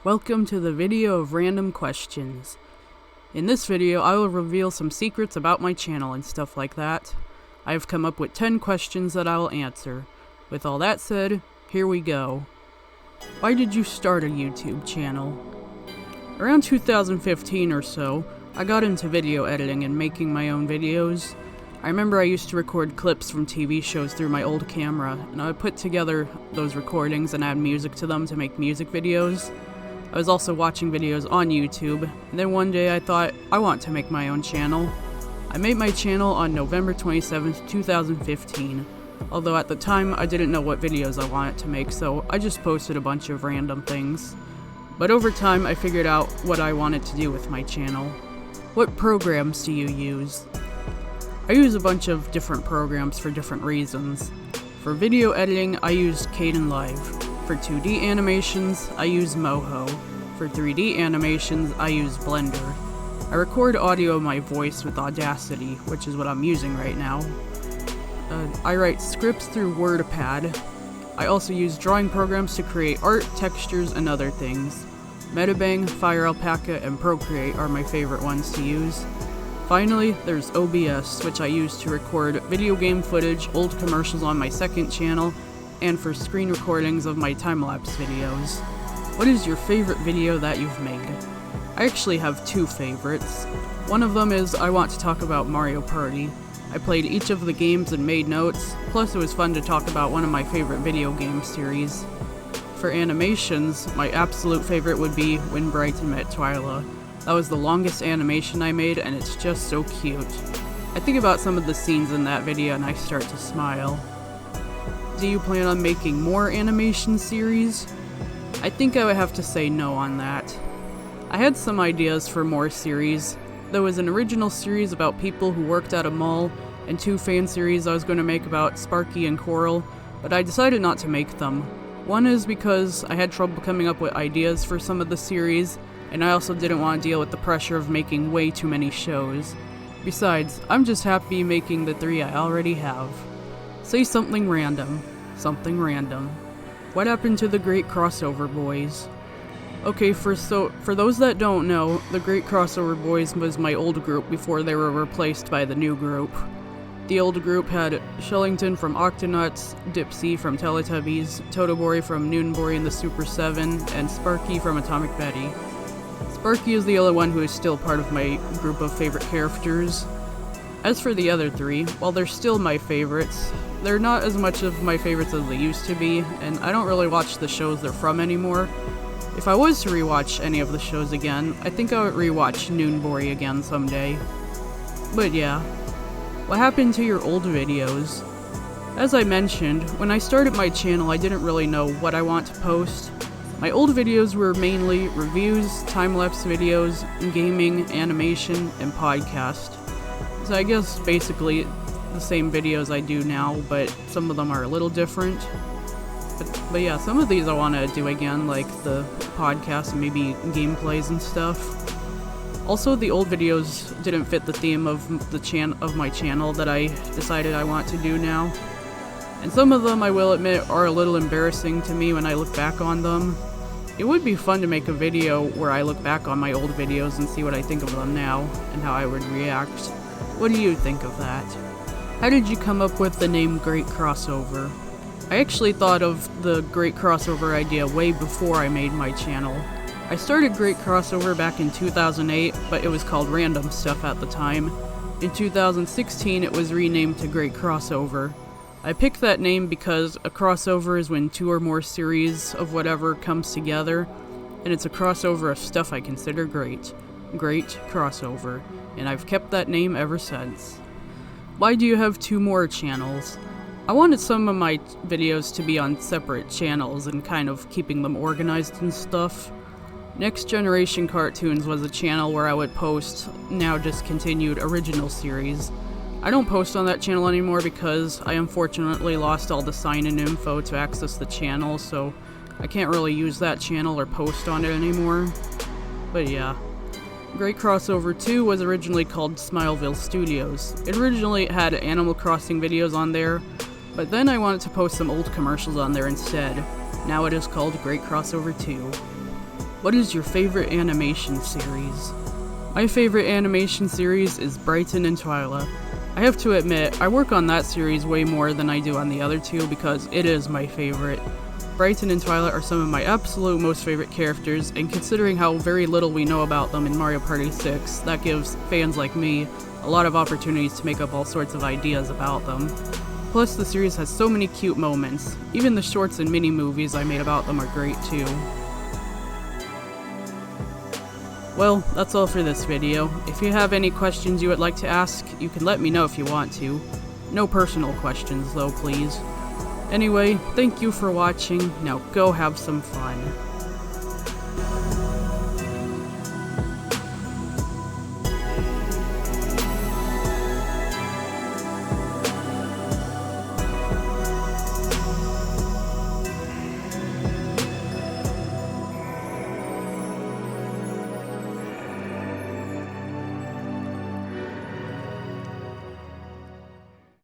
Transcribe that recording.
Welcome to the video of random questions. In this video, I will reveal some secrets about my channel and stuff like that. I have come up with 10 questions that I will answer. With all that said, here we go. Why did you start a YouTube channel? Around 2015 or so, I got into video editing and making my own videos. I remember I used to record clips from TV shows through my old camera, and I would put together those recordings and add music to them to make music videos. I was also watching videos on YouTube, and then one day I thought, I want to make my own channel. I made my channel on November 27th, 2015, although at the time I didn't know what videos I wanted to make, so I just posted a bunch of random things. But over time I figured out what I wanted to do with my channel. What programs do you use? I use a bunch of different programs for different reasons. For video editing, I use Kdenlive. For 2D animations, I use Moho. For 3D animations, I use Blender. I record audio of my voice with Audacity, which is what I'm using right now. I write scripts through WordPad. I also use drawing programs to create art, textures, and other things. Metabang, FireAlpaca, and Procreate are my favorite ones to use. Finally, there's OBS, which I use to record video game footage, old commercials on my second channel, and for screen recordings of my time-lapse videos. What is your favorite video that you've made? I actually have two favorites. One of them is I want to talk about Mario Party. I played each of the games and made notes, plus it was fun to talk about one of my favorite video game series. For animations, my absolute favorite would be When Brighton Met Twyla. That was the longest animation I made, and it's just so cute. I think about some of the scenes in that video and I start to smile. Do you plan on making more animation series? I think I would have to say no on that. I had some ideas for more series. There was an original series about people who worked at a mall, and two fan series I was going to make about Sparky and Coral, but I decided not to make them. One is because I had trouble coming up with ideas for some of the series, and I also didn't want to deal with the pressure of making way too many shows. Besides, I'm just happy making the 3 I already have. Say something random. Something random. What happened to the Great Crossover Boys? Okay, for those that don't know, the Great Crossover Boys was my old group before they were replaced by the new group. The old group had Shellington from Octonauts, Dipsy from Teletubbies, Totobori from Noonbori and the Super 7, and Sparky from Atomic Betty. Sparky is the only one who is still part of my group of favorite characters. As for the other 3, while they're still my favorites, they're not as much of my favorites as they used to be, and I don't really watch the shows they're from anymore. If I was to rewatch any of the shows again, I think I would rewatch Noonbori again someday. But yeah, what happened to your old videos? As I mentioned, when I started my channel I didn't really know what I want to post. My old videos were mainly reviews, time-lapse videos, gaming, animation, and podcast. So I guess basically the same videos I do now, but some of them are a little different. But yeah, some of these I want to do again, like the podcast and maybe gameplays and stuff. Also, the old videos didn't fit the theme of my channel that I decided I want to do now. And some of them, I will admit, are a little embarrassing to me when I look back on them. It would be fun to make a video where I look back on my old videos and see what I think of them now, and how I would react. What do you think of that? How did you come up with the name Great Crossover? I actually thought of the Great Crossover idea way before I made my channel. I started Great Crossover back in 2008, but it was called Random Stuff at the time. In 2016, it was renamed to Great Crossover. I picked that name because a crossover is when 2 or more series of whatever comes together, and it's a crossover of stuff I consider great. Great Crossover. And I've kept that name ever since. Why do you have 2 more channels? I wanted some of my videos to be on separate channels and kind of keeping them organized and stuff. Next Generation Cartoons was a channel where I would post now discontinued original series. I don't post on that channel anymore because I unfortunately lost all the sign-in info to access the channel, so I can't really use that channel or post on it anymore. But yeah. Great Crossover 2 was originally called Smileville Studios. It originally had Animal Crossing videos on there, but then I wanted to post some old commercials on there instead. Now it is called Great Crossover 2. What is your favorite animation series? My favorite animation series is Brighton and Twyla. I have to admit, I work on that series way more than I do on the other two because it is my favorite. Brighton and Twyla are some of my absolute most favorite characters, and considering how very little we know about them in Mario Party 6, that gives fans like me a lot of opportunities to make up all sorts of ideas about them. Plus, the series has so many cute moments. Even the shorts and mini-movies I made about them are great too. Well, that's all for this video. If you have any questions you would like to ask, you can let me know if you want to. No personal questions though, please. Anyway, thank you for watching. Now go have some fun.